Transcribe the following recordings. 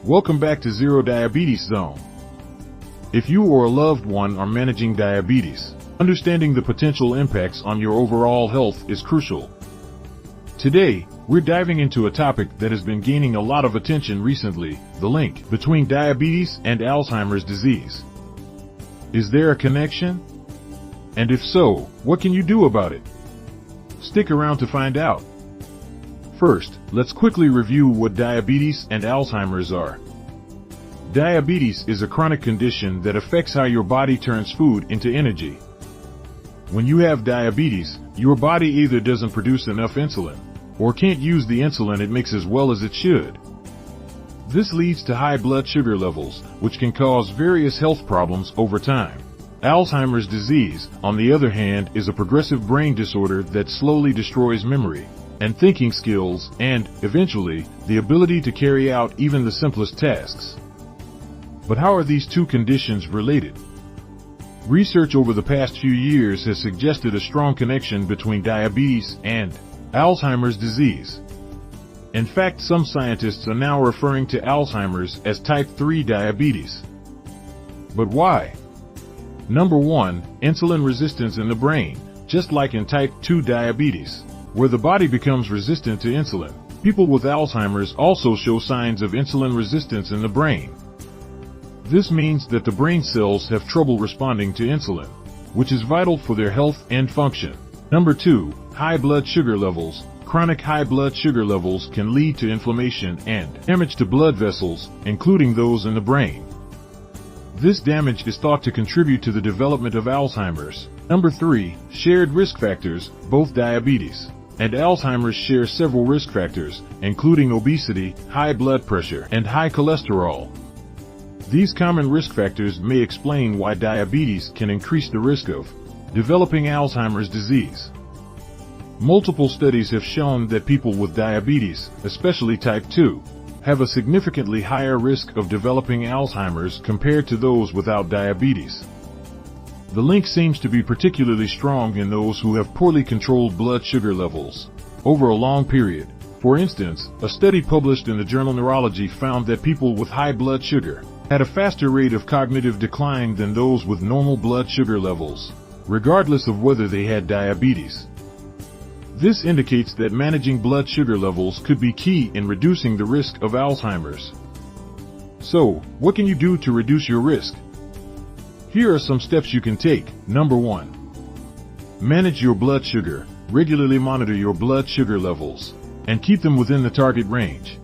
Welcome back to Zero Diabetes Zone. If you or a loved one are managing diabetes, understanding the potential impacts on your overall health is crucial. Today, we're diving into a topic that has been gaining a lot of attention recently: the link between diabetes and Alzheimer's disease. Is there a connection? And if so, what can you do about it? Stick around to find out. First, let's quickly review what diabetes and Alzheimer's are. Diabetes is a chronic condition that affects how your body turns food into energy. When you have diabetes, your body either doesn't produce enough insulin, or can't use the insulin it makes as well as it should. This leads to high blood sugar levels, which can cause various health problems over time. Alzheimer's disease, on the other hand, is a progressive brain disorder that slowly destroys memory and thinking skills and, eventually, the ability to carry out even the simplest tasks. But how are these two conditions related? Research over the past few years has suggested a strong connection between diabetes and Alzheimer's disease. In fact, some scientists are now referring to Alzheimer's as type 3 diabetes. But why? Number 1, insulin resistance in the brain. Just like in type 2 diabetes, where the body becomes resistant to insulin, people with Alzheimer's also show signs of insulin resistance in the brain. This means that the brain cells have trouble responding to insulin, which is vital for their health and function. Number 2, high blood sugar levels. Chronic high blood sugar levels can lead to inflammation and damage to blood vessels, including those in the brain. This damage is thought to contribute to the development of Alzheimer's. Number 3, shared risk factors. Both diabetes and Alzheimer's share several risk factors, including obesity, high blood pressure, and high cholesterol. These common risk factors may explain why diabetes can increase the risk of developing Alzheimer's disease. Multiple studies have shown that people with diabetes, especially type 2, have a significantly higher risk of developing Alzheimer's compared to those without diabetes. The link seems to be particularly strong in those who have poorly controlled blood sugar levels over a long period. For instance, a study published in the journal Neurology found that people with high blood sugar had a faster rate of cognitive decline than those with normal blood sugar levels, regardless of whether they had diabetes. This indicates that managing blood sugar levels could be key in reducing the risk of Alzheimer's. So, what can you do to reduce your risk? Here are some steps you can take. Number 1. Manage your blood sugar. Regularly monitor your blood sugar levels and keep them within the target range.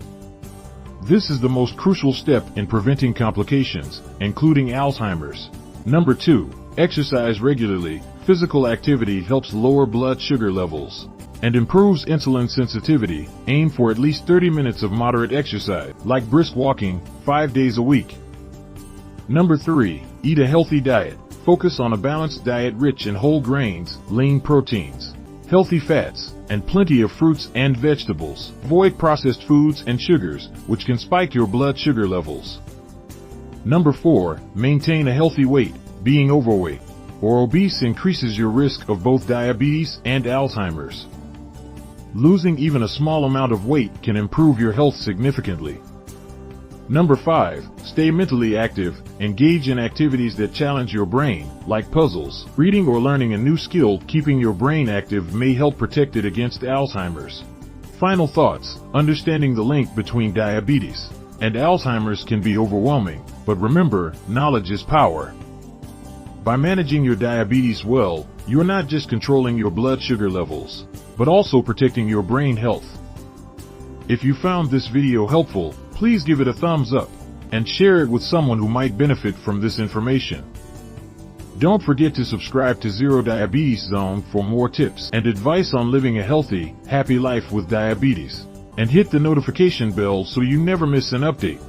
This is the most crucial step in preventing complications, including Alzheimer's. Number 2. Exercise regularly. Physical activity helps lower blood sugar levels and improves insulin sensitivity. Aim for at least 30 minutes of moderate exercise, like brisk walking, 5 days a week. Number 3. Eat a healthy diet. Focus on a balanced diet rich in whole grains, lean proteins, healthy fats, and plenty of fruits and vegetables. Avoid processed foods and sugars, which can spike your blood sugar levels. Number 4. Maintain a healthy weight. Being overweight or obese increases your risk of both diabetes and Alzheimer's. Losing even a small amount of weight can improve your health significantly. Number 5. Stay mentally active. Engage in activities that challenge your brain, like puzzles, reading, or learning a new skill. Keeping your brain active may help protect it against Alzheimer's. Final thoughts. Understanding the link between diabetes and Alzheimer's can be overwhelming, but remember, knowledge is power. By managing your diabetes well, you're not just controlling your blood sugar levels, but also protecting your brain health. If you found this video helpful, please give it a thumbs up and share it with someone who might benefit from this information. Don't forget to subscribe to Zero Diabetes Zone for more tips and advice on living a healthy, happy life with diabetes. And hit the notification bell so you never miss an update.